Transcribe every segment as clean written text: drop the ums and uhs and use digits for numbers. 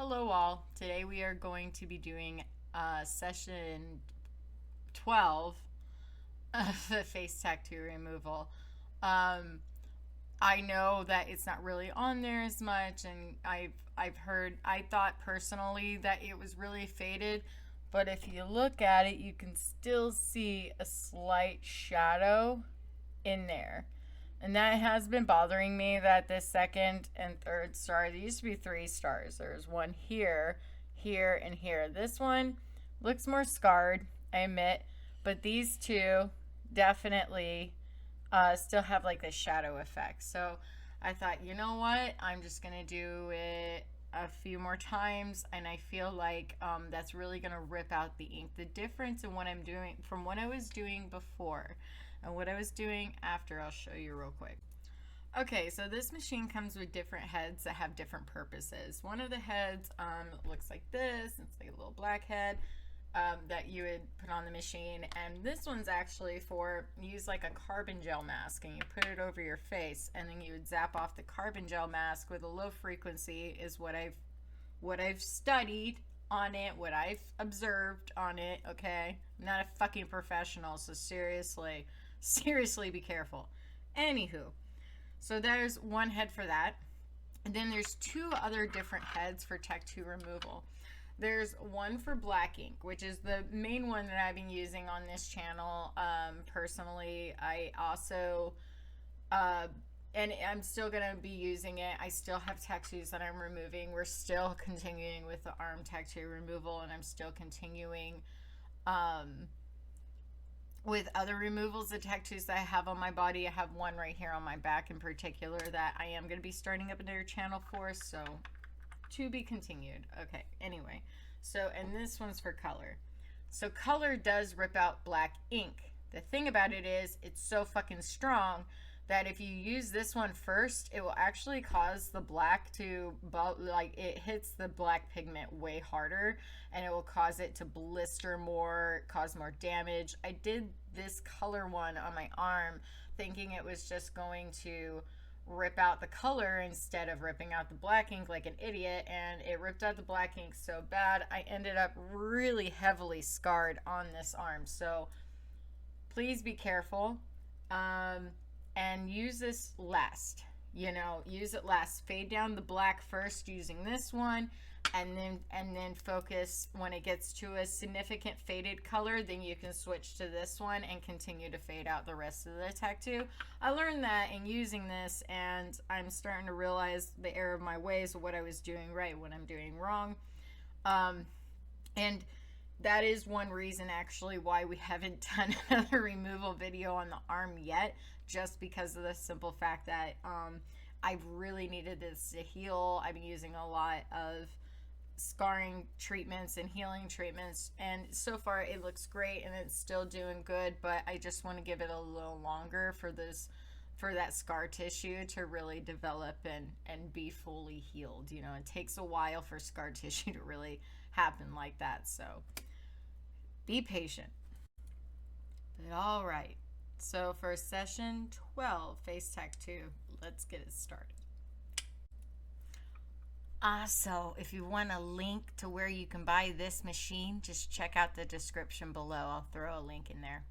Hello all. Today we are going to be doing session 12 of the face tattoo removal. Um, I know that it's not really on there as much, and I've heard, I thought personally that it was really faded, but if you look at it, you can still see a slight shadow in there. And that has been bothering me that this second and third star, there used to be 3 stars. There's one here, here, and here. This one looks more scarred, I admit, but these two definitely still have like the shadow effect. So I thought, you know what? I'm just going to do it a few more times, and I feel like that's really going to rip out the ink. The difference in what I'm doing from what I was doing before and what I was doing after, I'll show you real quick. Okay, so this machine comes with different heads that have different purposes. One of the heads looks like this. It's like a little black head that you would put on the machine. And this one's actually for, use like a carbon gel mask, and you put it over your face, and then you would zap off the carbon gel mask with a low frequency is what I've studied on it, what I've observed on it, okay? I'm not a fucking professional, so seriously be careful. Anywho, so there's one head for that. And then there's 2 other different heads for tattoo removal. There's one for black ink, which is the main one that I've been using on this channel. Personally, I also, and I'm still going to be using it. I still have tattoos that I'm removing. We're still continuing with the arm tattoo removal, and I'm still continuing with other removals of tattoos that I have on my body. I have one right here on my back in particular that I am going to be starting up another channel for, so to be continued. Okay, anyway, so, and this one's for color. So color does rip out black ink. The thing about it is it's so fucking strong that if you use this one first, it will actually cause the black to, like, it hits the black pigment way harder, and it will cause it to blister more, cause more damage. I did this color one on my arm thinking it was just going to rip out the color instead of ripping out the black ink like an idiot, and it ripped out the black ink so bad I ended up really heavily scarred on this arm. So please be careful, and use this last. Use it last. Fade down the black first using this one, and then focus when it gets to a significant faded color, then you can switch to this one and continue to fade out the rest of the tattoo. I learned that in using this, and I'm starting to realize the error of my ways of what I was doing right, what I'm doing wrong. And that is one reason actually why we haven't done another removal video on the arm yet, just because of the simple fact that I've really needed this to heal. I've been using a lot of scarring treatments and healing treatments, and so far it looks great and it's still doing good, but I just want to give it a little longer for that scar tissue to really develop and be fully healed. It takes a while for scar tissue to really happen like that, so be patient. But all right, so for session 12 face tattoo, let's get it started. So if you want a link to where you can buy this machine, just check out the description below. I'll throw a link in there.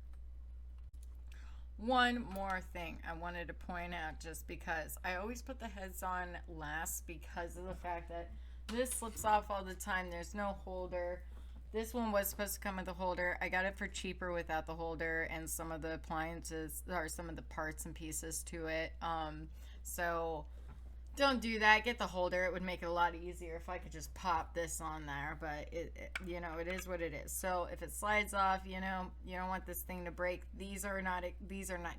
One more thing I wanted to point out, just because I always put the heads on last because of the fact that this slips off all the time. There's no holder. This one was supposed to come with a holder. I got it for cheaper without the holder and some of the appliances, or some of the parts and pieces to it. So don't do that. Get the holder. It would make it a lot easier if I could just pop this on there, but it is what it is. So if it slides off, you don't want this thing to break. These are not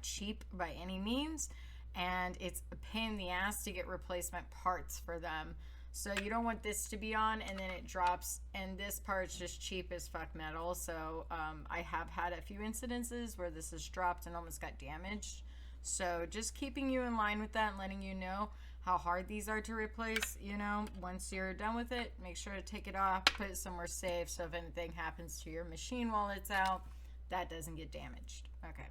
cheap by any means, and it's a pain in the ass to get replacement parts for them. So you don't want this to be on and then it drops, and this part's just cheap as fuck metal. So I have had a few incidences where this has dropped and almost got damaged. So just keeping you in line with that and letting you know how hard these are to replace. Once you're done with it, make sure to take it off, put it somewhere safe, so if anything happens to your machine while it's out, that doesn't get damaged. Okay.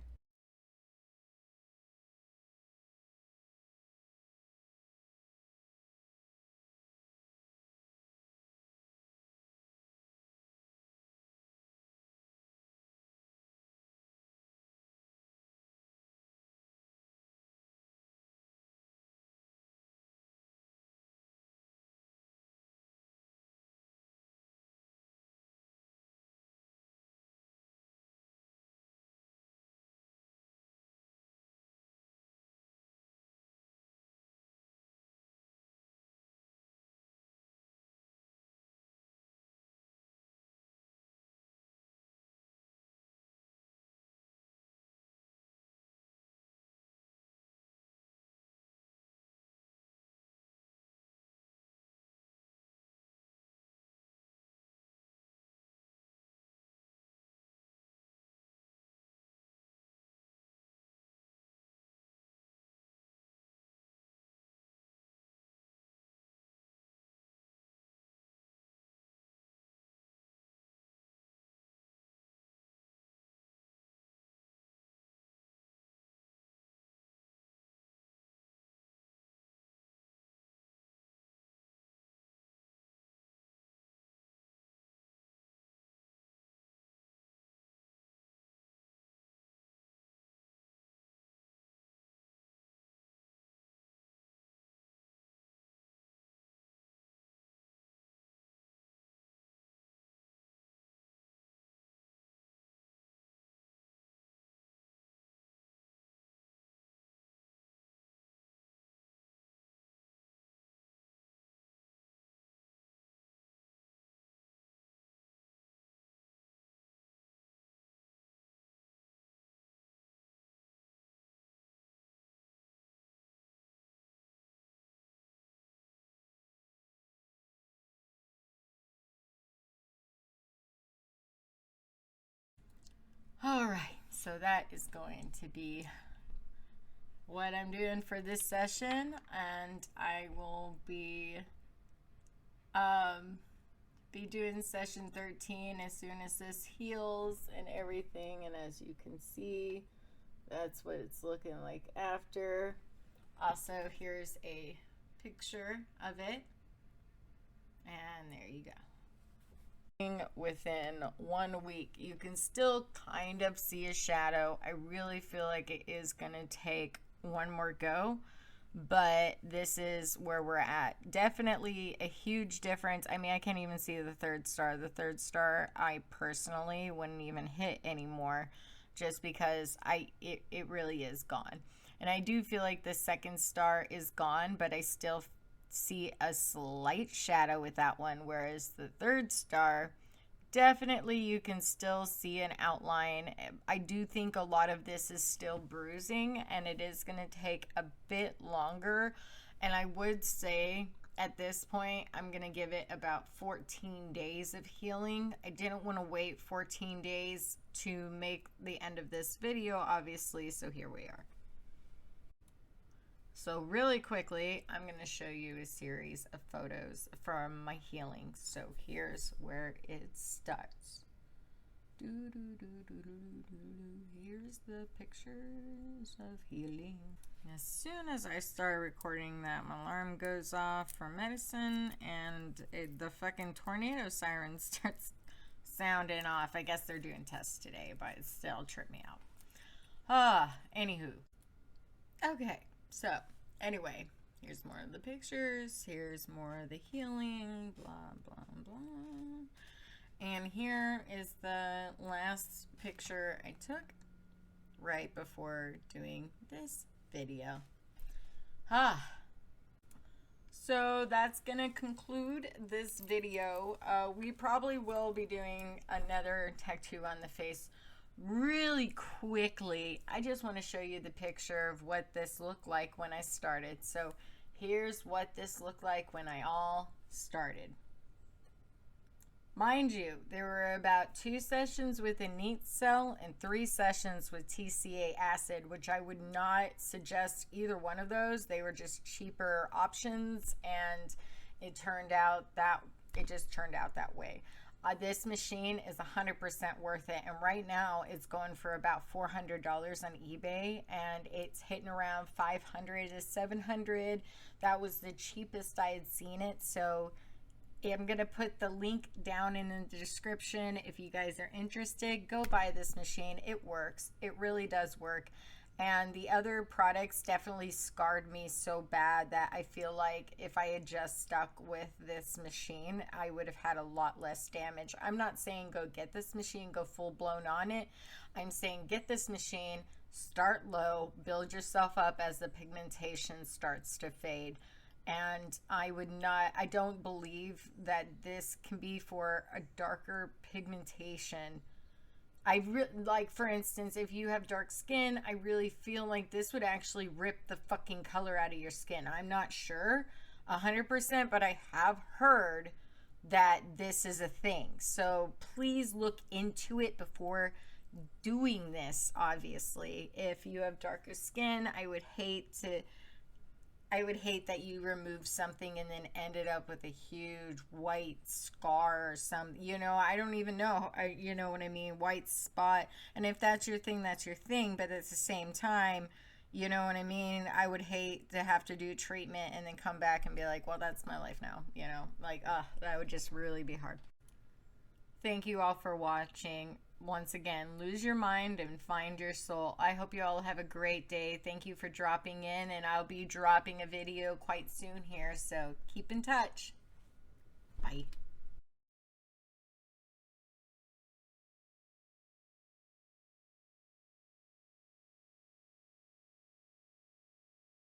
All right, so that is going to be what I'm doing for this session, and I will doing session 13 as soon as this heals and everything. And as you can see, that's what it's looking like after. Also, here's a picture of it, and there you go. Within 1 week, you can still kind of see a shadow. I really feel like it is going to take one more go, but this is where we're at. Definitely a huge difference. I mean, I can't even see the third star. The third star, I personally wouldn't even hit anymore, just because it really is gone. And I do feel like the second star is gone, but I still see a slight shadow with that one, whereas the third star, definitely you can still see an outline. I do think a lot of this is still bruising, and it is going to take a bit longer. And I would say at this point, I'm going to give it about 14 days of healing. I didn't want to wait 14 days to make the end of this video, obviously, so here we are. So really quickly, I'm going to show you a series of photos from my healing. So here's where it starts. Here's the pictures of healing. As soon as I start recording that, my alarm goes off for medicine, and the fucking tornado siren starts sounding off. I guess they're doing tests today, but it still tripped me out. Anywho. Okay. So, anyway, here's more of the pictures. Here's more of the healing. Blah, blah, blah. And here is the last picture I took right before doing this video. So that's going to conclude this video. We probably will be doing another tattoo on the face really quickly. I just want to show you the picture of what this looked like when I started. So here's what this looked like when I all started. Mind you, there were about 2 sessions with a neat cell and 3 sessions with TCA acid, which I would not suggest either one of those. They were just cheaper options, and it just turned out that way. This machine is 100% worth it, and right now it's going for about $400 on eBay, and it's hitting around $500 to $700. That was the cheapest I had seen it, so I'm going to put the link down in the description. If you guys are interested, go buy this machine. It works. It really does work. And the other products definitely scarred me so bad that I feel like if I had just stuck with this machine, I would have had a lot less damage. I'm not saying go get this machine, go full blown on it. I'm saying get this machine, start low, build yourself up as the pigmentation starts to fade. And I don't believe that this can be for a darker pigmentation. Like, for instance, if you have dark skin, I really feel like this would actually rip the fucking color out of your skin. I'm not sure 100%, but I have heard that this is a thing. So please look into it before doing this, obviously. If you have darker skin, I would hate that you remove something and then ended up with a huge white scar or something. I don't even know. You know what I mean? White spot. And if that's your thing, that's your thing. But at the same time, you know what I mean? I would hate to have to do treatment and then come back and be like, well, that's my life now. That would just really be hard. Thank you all for watching. Once again, lose your mind and find your soul. I hope you all have a great day. Thank you for dropping in, and I'll be dropping a video quite soon here, so keep in touch.